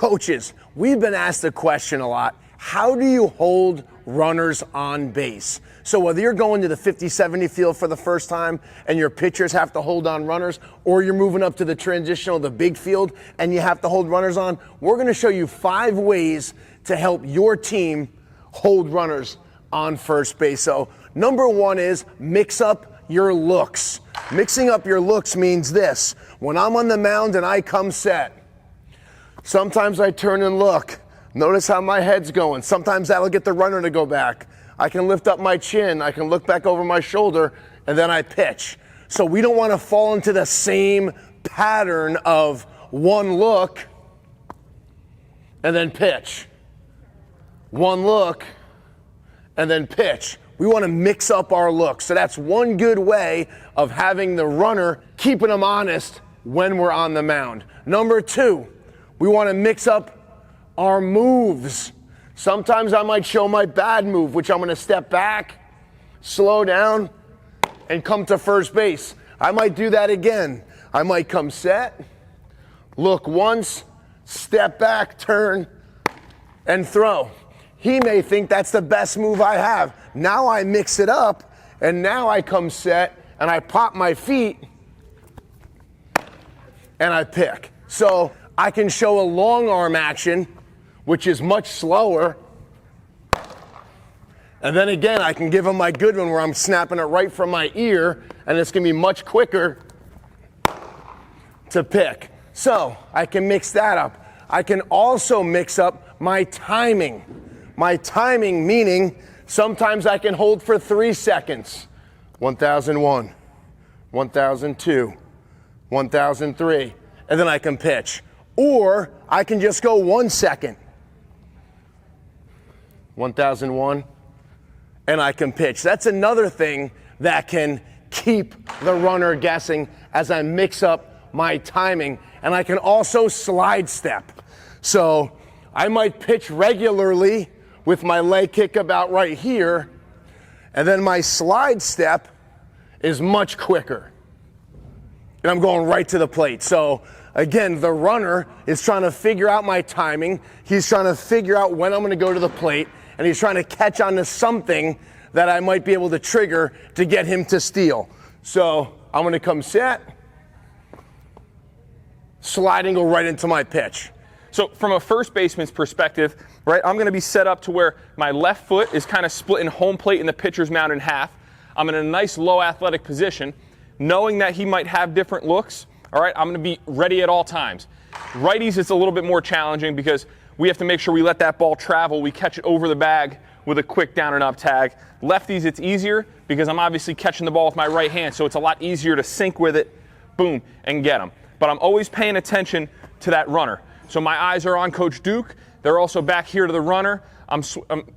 Coaches, we've been asked the question a lot, how do you hold runners on base? So whether you're going to the 50-70 field for the first time and your pitchers have to hold on runners, or you're moving up to the transitional, the big field, and you have to hold runners on, we're going to show you 5 ways to help your team hold runners on first base. So number 1 is mix up your looks. Mixing up your looks means this. When I'm on the mound and I come set, sometimes I turn and look. Notice how my head's going. Sometimes that'll get the runner to go back. I can lift up my chin. I can look back over my shoulder, and then I pitch. So we don't want to fall into the same pattern of one look and then pitch. One look and then pitch. We want to mix up our looks. So that's one good way of having the runner, keeping them honest when we're on the mound. Number 2, we want to mix up our moves. Sometimes I might show my bad move, which I'm going to step back, slow down, and come to first base. I might do that again. I might come set, look once, step back, turn, and throw. He may think that's the best move I have. Now I mix it up, and now I come set, and I pop my feet, and I pick. So I can show a long arm action, which is much slower. And then again, I can give him my good one where I'm snapping it right from my ear, and it's going to be much quicker to pick. So I can mix that up. I can also mix up my timing. My timing meaning sometimes I can hold for 3 seconds. 1001, 1002, 1003, and then I can pitch. Or I can just go 1 second. 1001, and I can pitch. That's another thing that can keep the runner guessing as I mix up my timing. And I can also slide step. So I might pitch regularly with my leg kick about right here, and then my slide step is much quicker. And I'm going right to the plate. So again, the runner is trying to figure out my timing. He's trying to figure out when I'm going to go to the plate, and he's trying to catch on to something that I might be able to trigger to get him to steal. So I'm going to come set, slide and go right into my pitch. So from a first baseman's perspective, right, I'm going to be set up to where my left foot is kind of splitting home plate and the pitcher's mound in half. I'm in a nice low athletic position, knowing that he might have different looks. All right, I'm going to be ready at all times. Righties, it's a little bit more challenging because we have to make sure we let that ball travel. We catch it over the bag with a quick down and up tag. Lefties, it's easier because I'm obviously catching the ball with my right hand, so it's a lot easier to sync with it, boom, and get them. But I'm always paying attention to that runner. So my eyes are on Coach Duke. They're also back here to the runner. I'm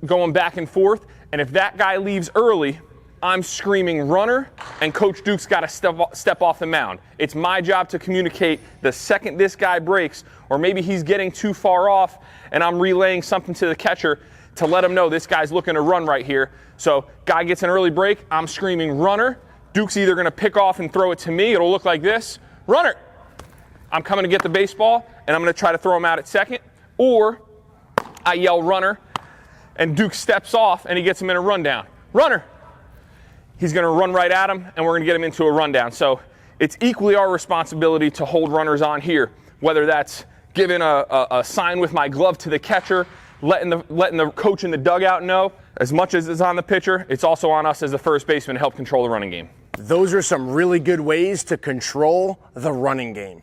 going back and forth, and if that guy leaves early, I'm screaming runner, and Coach Duke's got to step off the mound. It's my job to communicate the second this guy breaks, or maybe he's getting too far off, and I'm relaying something to the catcher to let him know this guy's looking to run right here. So guy gets an early break, I'm screaming runner. Duke's either going to pick off and throw it to me. It'll look like this. Runner. I'm coming to get the baseball, and I'm going to try to throw him out at second. Or I yell runner, and Duke steps off, and he gets him in a rundown. Runner. He's going to run right at him, and we're going to get him into a rundown. So it's equally our responsibility to hold runners on here, whether that's giving a sign with my glove to the catcher, letting the coach in the dugout know. As much as it's on the pitcher, it's also on us as the first baseman to help control the running game. Those are some really good ways to control the running game.